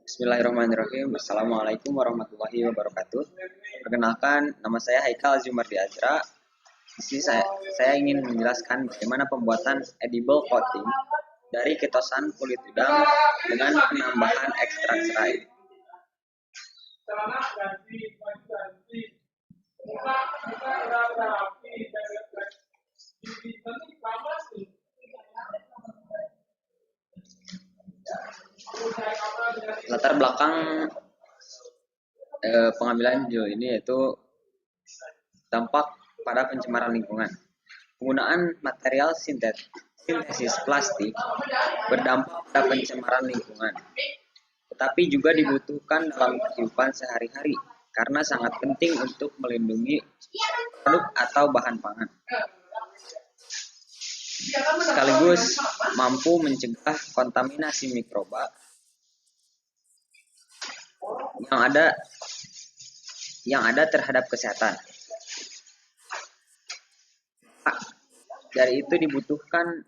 Bismillahirrahmanirrahim. Assalamualaikum warahmatullahi wabarakatuh. Perkenalkan, nama saya Haikal Zumardi Azra. Di sini saya ingin menjelaskan bagaimana pembuatan edible coating dari ketosan kulit udang dengan penambahan ekstrak serai. Latar belakang pengambilan video ini yaitu dampak pada pencemaran lingkungan. Penggunaan material sintesis plastik berdampak pada pencemaran lingkungan, tetapi juga dibutuhkan dalam kehidupan sehari-hari karena sangat penting untuk melindungi produk atau bahan pangan. Sekaligus mampu mencegah kontaminasi mikroba yang ada terhadap kesehatan. Dari itu dibutuhkan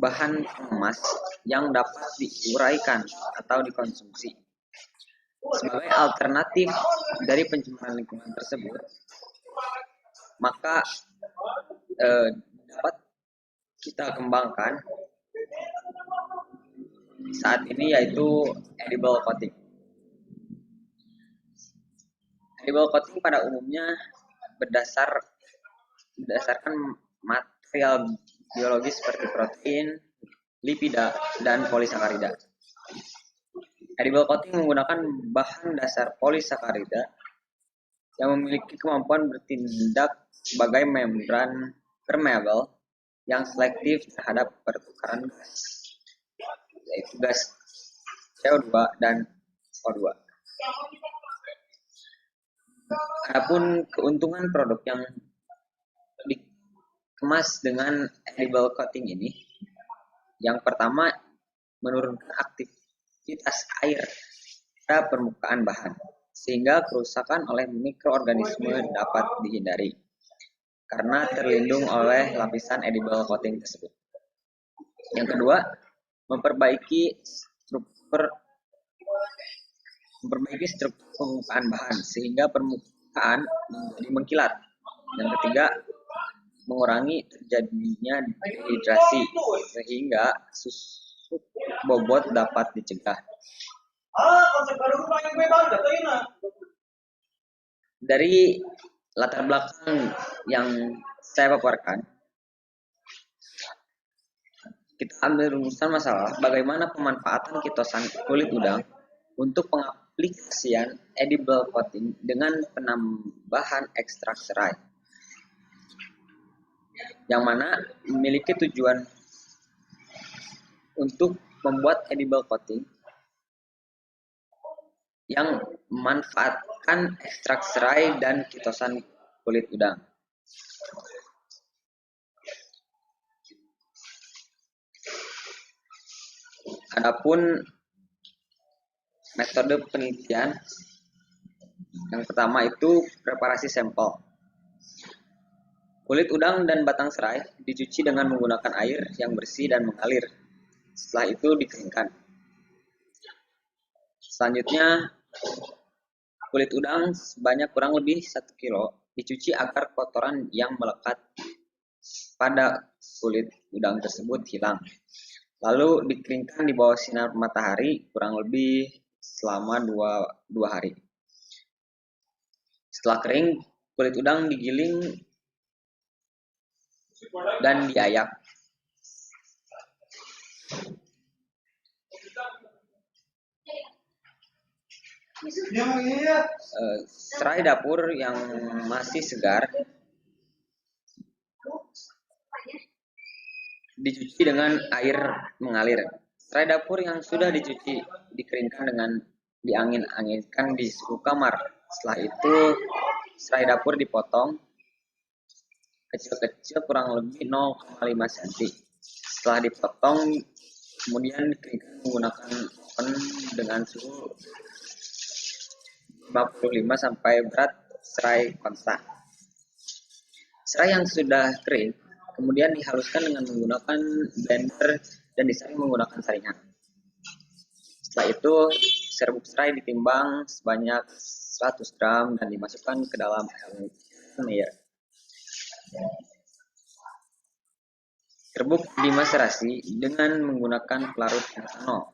bahan pengemas yang dapat diuraikan atau dikonsumsi. Sebagai alternatif dari pencemaran lingkungan tersebut, maka dapat kita kembangkan saat ini yaitu edible coating. Edible coating pada umumnya berdasarkan material biologis seperti protein, lipida, dan polisakarida. Edible coating menggunakan bahan dasar polisakarida yang memiliki kemampuan bertindak sebagai membran permeable yang selektif terhadap pertukaran gas, yaitu gas CO2 dan O2. Adapun keuntungan produk yang dikemas dengan edible coating ini, yang pertama menurunkan aktivitas air pada permukaan bahan, sehingga kerusakan oleh mikroorganisme dapat dihindari karena terlindung oleh lapisan edible coating tersebut. Yang kedua, memperbaiki struktur permukaan bahan sehingga permukaan menjadi mengkilat. Yang ketiga, mengurangi terjadinya dehidrasi sehingga susut bobot dapat dicegah. Dari latar belakang yang saya paparkan, kita ambil rumusan masalah bagaimana pemanfaatan ketosan kulit udang untuk pengaplikasian edible coating dengan penambahan ekstrak serai, yang mana memiliki tujuan untuk membuat edible coating yang memanfaatkan ekstrak serai dan ketosan kulit udang. Adapun metode penelitian yang pertama itu preparasi sampel. Kulit udang dan batang serai dicuci dengan menggunakan air yang bersih dan mengalir. Setelah itu dikeringkan. Selanjutnya, kulit udang sebanyak kurang lebih 1 kilo dicuci agar kotoran yang melekat pada kulit udang tersebut hilang. Lalu dikeringkan di bawah sinar matahari kurang lebih selama 2 hari. Setelah kering, kulit udang digiling dan diayak. Serai dapur yang masih segar dicuci dengan air mengalir. Serai dapur yang sudah dicuci dikeringkan dengan diangin-anginkan di suhu kamar. Setelah itu serai dapur dipotong kecil-kecil kurang lebih 0,5 cm. Setelah dipotong kemudian dikeringkan menggunakan oven dengan suhu 55 sampai berat serai konstan. Serai yang sudah kering kemudian dihaluskan dengan menggunakan blender dan disaring menggunakan saringan. Setelah itu serbuk serai ditimbang sebanyak 100 gram dan dimasukkan ke dalam air mengalir. Serbuk dimaserasi dengan menggunakan pelarut etanol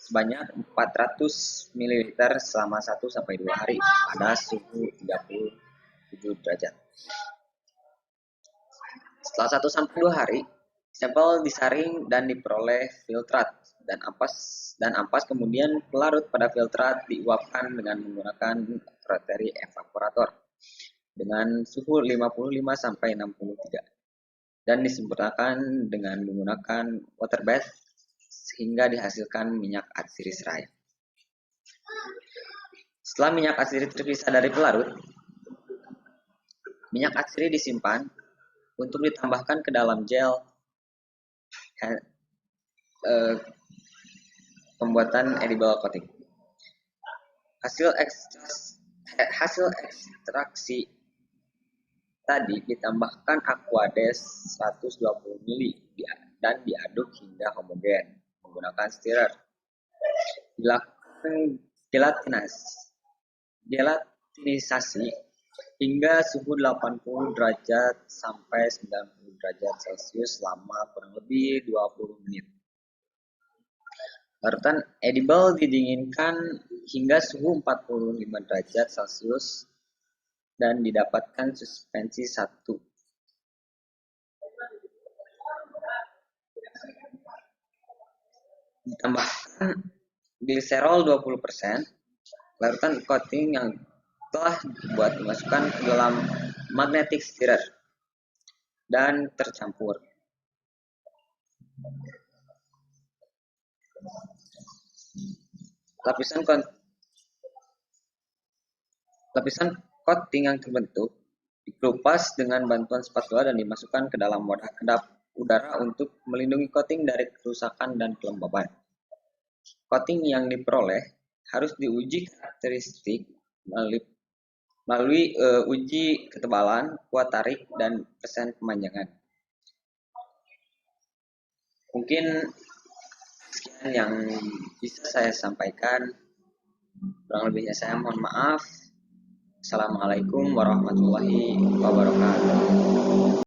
sebanyak 400 ml selama 1-2 hari pada suhu 37 derajat. Setelah 1-2 hari, sampel disaring dan diperoleh filtrat dan ampas kemudian pelarut pada filtrat diuapkan dengan menggunakan rotary evaporator dengan suhu 55-63 dan disempurnakan dengan menggunakan water bath sehingga dihasilkan minyak atsiri serai. Setelah minyak atsiri terpisah dari pelarut, minyak atsiri disimpan untuk ditambahkan ke dalam gel pembuatan edible coating. Hasil ekstraksi tadi ditambahkan aquades 120 ml dan diaduk hingga homogen menggunakan stirrer. Dilakukan gelatinisasi hingga suhu 80 derajat sampai 90 derajat Celcius selama kurang lebih 20 menit. Larutan edible didinginkan hingga suhu 45 derajat Celcius dan didapatkan suspensi 1. Ditambahkan gliserol 20%, larutan coating yang telah dibuat dimasukkan ke dalam magnetic stirrer dan tercampur. Lapisan coating yang terbentuk dikelupas dengan bantuan spatula dan dimasukkan ke dalam wadah kedap udara untuk melindungi coating dari kerusakan dan kelembaban. Coating yang diperoleh harus diuji karakteristik melalui uji ketebalan, kuat tarik, dan persen kemanjangan. Mungkin sekian yang bisa saya sampaikan. Kurang lebihnya saya mohon maaf. Assalamualaikum warahmatullahi wabarakatuh.